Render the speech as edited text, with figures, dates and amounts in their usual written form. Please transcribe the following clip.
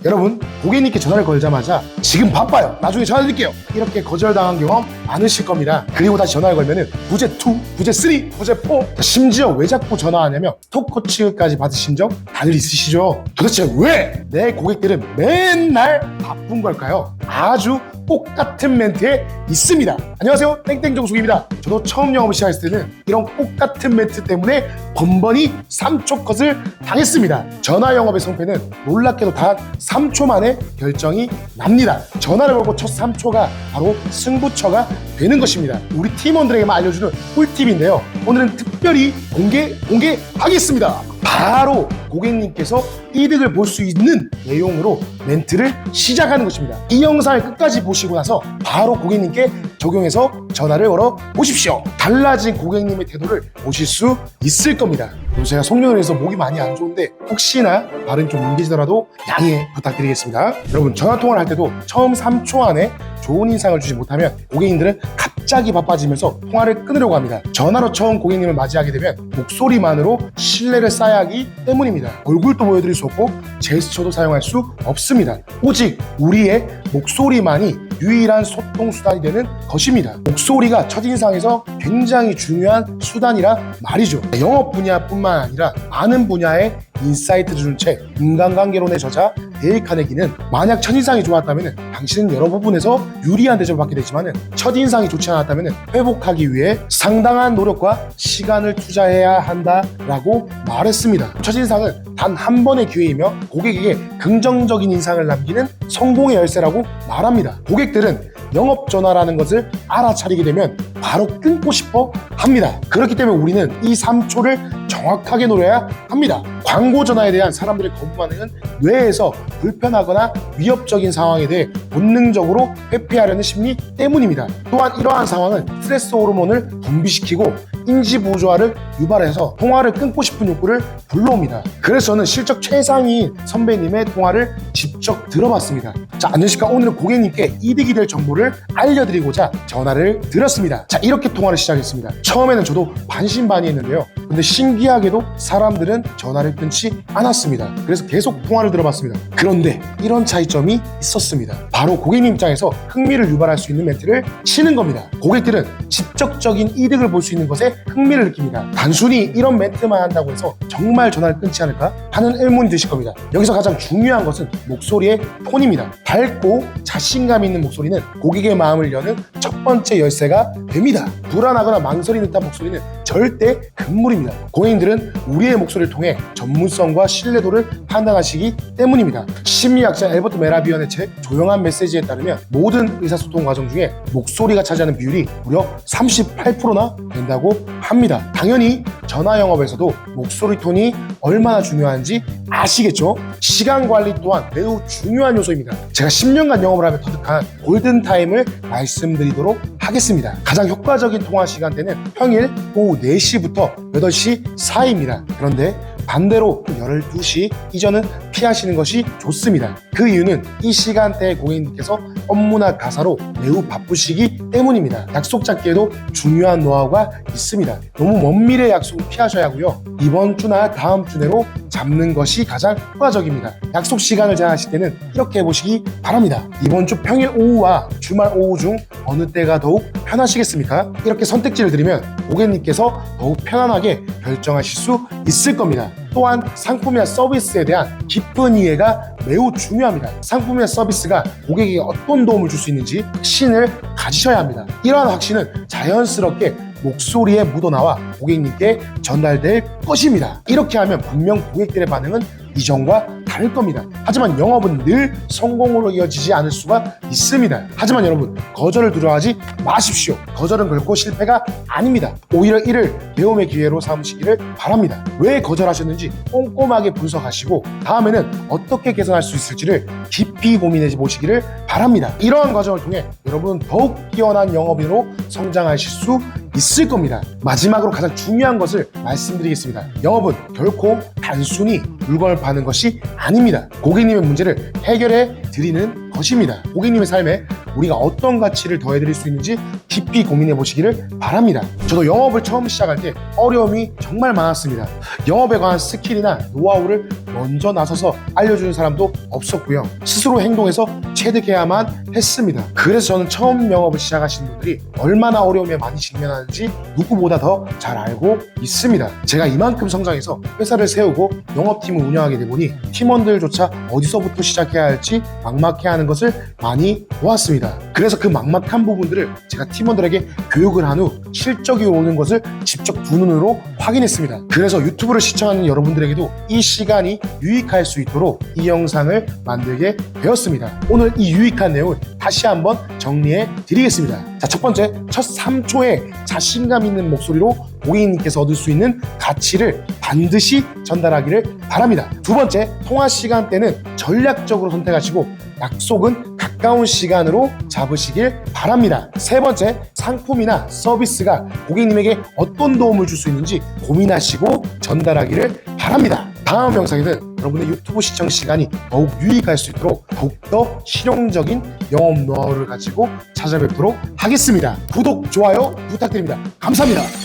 여러분, 고객님께 전화를 걸자마자 지금 바빠요, 나중에 전화드릴게요, 이렇게 거절당한 경험 많으실 겁니다. 그리고 다시 전화를 걸면은 부재 2, 부재 3, 부재 4, 심지어 왜 자꾸 전화하냐며 스토커 취급까지 받으신 적 다들 있으시죠? 도대체 왜 내 고객들은 맨날 바쁜 걸까요? 아주 똑같은 멘트에 있습니다. 안녕하세요, 땡땡정숙입니다. 저도 처음 영업을 시작했을 때는 이런 똑같은 멘트 때문에 번번이 3초 컷을 당했습니다. 전화 영업의 성패는 놀랍게도 단 3초 만에 결정이 납니다. 전화를 걸고 첫 3초가 바로 승부처가 되는 것입니다. 우리 팀원들에게만 알려주는 꿀팁인데요, 오늘은 특별히 공개하겠습니다. 바로 고객님께서 이득을 볼 수 있는 내용으로 멘트를 시작하는 것입니다. 이 영상을 끝까지 보시고 나서 바로 고객님께 적용해서 전화를 걸어 보십시오. 달라진 고객님의 태도를 보실 수 있을 겁니다. 그리고 제가 송년을 해서 목이 많이 안 좋은데 혹시나 발음 좀 뭉개지더라도 양해 부탁드리겠습니다. 여러분, 전화통화를 할 때도 처음 3초 안에 좋은 인상을 주지 못하면 고객님들은 갑자기 바빠지면서 통화를 끊으려고 합니다. 전화로 처음 고객님을 맞이하게 되면 목소리만으로 신뢰를 쌓아야 하기 때문입니다. 얼굴도 보여드릴 수 없고 제스처도 사용할 수 없습니다. 오직 우리의 목소리만이 유일한 소통 수단이 되는 것입니다. 목소리가 첫인상에서 굉장히 중요한 수단이라 말이죠. 영업 분야뿐만 아니라 많은 분야의 인사이트를 준 책 인간관계론의 저자 데일 카네기는 만약 첫인상이 좋았다면 당신은 여러 부분에서 유리한 대접을 받게 되지만 첫인상이 좋지 않았다면 회복하기 위해 상당한 노력과 시간을 투자해야 한다라고 말했습니다. 첫인상은 단 한 번의 기회이며 고객에게 긍정적인 인상을 남기는 성공의 열쇠라고 말합니다. 고객들은 영업 전화라는 것을 알아차리게 되면 바로 끊고 싶어 합니다. 그렇기 때문에 우리는 이 3초를 정확하게 노려야 합니다. 광고 전화에 대한 사람들의 거부 반응은 뇌에서 불편하거나 위협적인 상황에 대해 본능적으로 회피하려는 심리 때문입니다. 또한 이러한 상황은 스트레스 호르몬을 분비시키고 인지부조화를 유발해서 통화를 끊고 싶은 욕구를 불러옵니다. 그래서 저는 실적 최상위인 선배님의 통화를 직접 들어봤습니다. 자, 안녕하십니까. 오늘은 고객님께 이득이 될 정보를 알려드리고자 전화를 드렸습니다. 자, 이렇게 통화를 시작했습니다. 처음에는 저도 반신반의했는데요, 근데 신기하게도 사람들은 전화를 끊지 않았습니다. 그래서 계속 통화를 들어봤습니다. 그런데 이런 차이점이 있었습니다. 바로 고객님 입장에서 흥미를 유발할 수 있는 멘트를 치는 겁니다. 고객들은 직접적인 이득을 볼 수 있는 것에 흥미를 느낍니다. 단순히 이런 멘트만 한다고 해서 정말 전화를 끊지 않을까 하는 의문이 드실 겁니다. 여기서 가장 중요한 것은 목소리의 톤입니다. 밝고 자신감 있는 목소리는 고객의 마음을 여는 첫 번째 열쇠가 됩니다. 불안하거나 망설이는 듯한 목소리는 절대 금물입니다. 고객님들은 우리의 목소리를 통해 전문성과 신뢰도를 판단하시기 때문입니다. 심리학자 엘버트 메라비언의 책 조용한 메시지에 따르면 모든 의사소통 과정 중에 목소리가 차지하는 비율이 무려 38%나 된다고 합니다. 당연히 전화 영업에서도 목소리 톤이 얼마나 중요한지 아시겠죠? 시간 관리 또한 매우 중요한 요소입니다. 제가 10년간 영업을 하며 터득한 골든타임을 말씀드리도록 하겠습니다. 가장 효과적인 통화 시간대는 평일 오후 4시부터 8시 사이입니다. 그런데 반대로 12시 이전은 피하시는 것이 좋습니다. 그 이유는 이 시간대에 고객님께서 업무나 가사로 매우 바쁘시기 때문입니다. 약속 잡기에도 중요한 노하우가 있습니다. 너무 먼 미래 약속은 피하셔야 하고요, 이번 주나 다음 주 내로 잡는 것이 가장 효과적입니다. 약속 시간을 제한하실 때는 이렇게 해보시기 바랍니다. 이번 주 평일 오후와 주말 오후 중 어느 때가 더욱 편하시겠습니까? 이렇게 선택지를 드리면 고객님께서 더욱 편안하게 결정하실 수 있을 겁니다. 또한 상품이나 서비스에 대한 깊은 이해가 매우 중요합니다. 상품이나 서비스가 고객에게 어떤 도움을 줄 수 있는지 확신을 가지셔야 합니다. 이러한 확신은 자연스럽게 목소리에 묻어나와 고객님께 전달될 것입니다. 이렇게 하면 분명 고객들의 반응은 이전과 다를 겁니다. 하지만 영업은 늘 성공으로 이어지지 않을 수가 있습니다. 하지만 여러분, 거절을 두려워하지 마십시오. 거절은 결코 실패가 아닙니다. 오히려 이를 배움의 기회로 삼으시기를 바랍니다. 왜 거절하셨는지 꼼꼼하게 분석하시고 다음에는 어떻게 개선할 수 있을지를 깊이 고민해 보시기를 바랍니다. 이러한 과정을 통해 여러분은 더욱 뛰어난 영업인으로 성장하실 수 있을 겁니다. 마지막으로 가장 중요한 것을 말씀드리겠습니다. 영업은 결코 단순히 물건을 파는 것이 아닙니다. 고객님의 문제를 해결해 드리는 것입니다. 고객님의 삶에 우리가 어떤 가치를 더해드릴 수 있는지 깊이 고민해 보시기를 바랍니다. 저도 영업을 처음 시작할 때 어려움이 정말 많았습니다. 영업에 관한 스킬이나 노하우를 먼저 나서서 알려주는 사람도 없었고요. 스스로 행동해서 체득해야만 했습니다. 그래서 저는 처음 영업을 시작하시는 분들이 얼마나 어려움에 많이 직면하는지 누구보다 더 잘 알고 있습니다. 제가 이만큼 성장해서 회사를 세우고 영업팀을 운영하게 돼 보니 팀원들조차 어디서부터 시작해야 할지 막막해하는 것을 많이 보았습니다. 그래서 그 막막한 부분들을 제가 팀원들에게 교육을 한 후 실적이 오는 것을 직접 두 눈으로 확인했습니다. 그래서 유튜브를 시청하는 여러분들에게도 이 시간이 유익할 수 있도록 이 영상을 만들게 되었습니다. 오늘 이 유익한 내용을 다시 한번 정리해 드리겠습니다. 자, 첫 번째, 첫 3초에 자신감 있는 목소리로 고객님께서 얻을 수 있는 가치를 반드시 전달하기를 바랍니다. 두 번째, 통화 시간대는 전략적으로 선택하시고 약속은 가까운 시간으로 잡으시길 바랍니다. 세 번째, 상품이나 서비스가 고객님에게 어떤 도움을 줄 수 있는지 고민하시고 전달하기를 바랍니다. 다음 영상에는 여러분의 유튜브 시청 시간이 더욱 유익할 수 있도록 더욱더 실용적인 영업 노하우를 가지고 찾아뵙도록 하겠습니다. 구독, 좋아요 부탁드립니다. 감사합니다.